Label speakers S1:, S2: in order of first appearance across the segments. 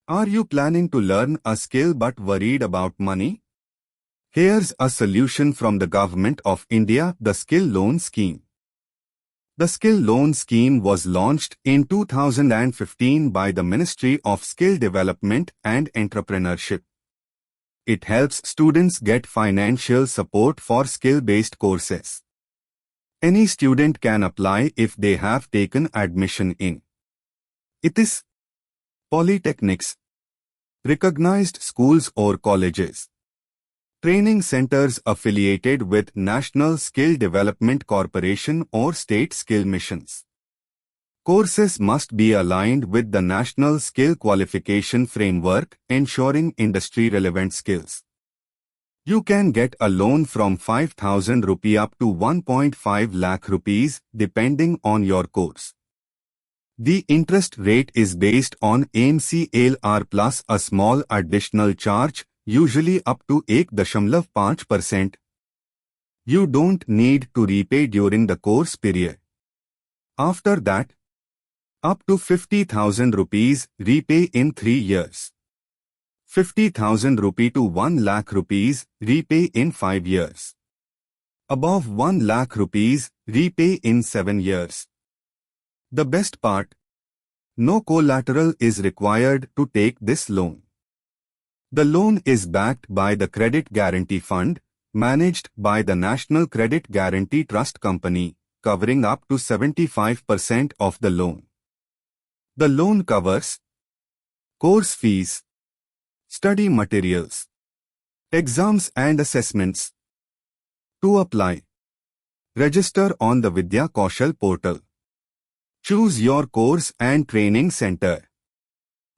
S1: Are you planning to learn a skill but worried about money? Here's a solution from the Government of India, the Skill Loan Scheme. The Skill Loan Scheme was launched in 2015 by the Ministry of Skill Development and Entrepreneurship. It helps students get financial support for skill-based courses. Any student can apply if they have taken admission in ITIs, Polytechnics, recognized schools or colleges, training centers affiliated with National Skill Development Corporation or state skill missions. Courses must be aligned with the National Skill Qualification Framework, ensuring industry-relevant skills. You can get a loan from 5,000 rupee up to 1.5 lakh rupees depending on your course. The interest rate is based on MCLR plus a small additional charge, usually up to 1.5%. You don't need to repay during the course period. After that, up to 50,000 rupees repay in 3 years. 50,000 rupee to 1 lakh rupees repay in 5 years. Above 1 lakh rupees repay in 7 years. The best part, no collateral is required to take this loan. The loan is backed by the Credit Guarantee Fund, managed by the National Credit Guarantee Trust Company, covering up to 75% of the loan. The loan covers course fees, study materials, exams and assessments. To apply, register on the Vidya Kaushal portal. Choose your course and training center.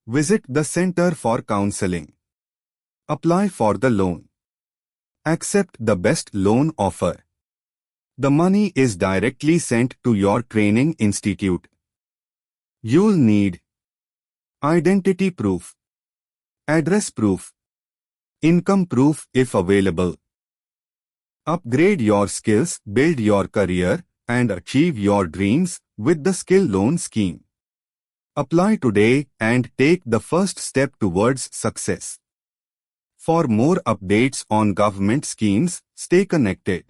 S1: Visit the center for counseling. Apply for the loan. Accept the best loan offer. The money is directly sent to your training institute. You'll need identity proof, address proof, income proof if available. Upgrade your skills, build your career, and achieve your dreams with the Skill Loan Scheme. Apply today and take the first step towards success. For more updates on government schemes, stay connected.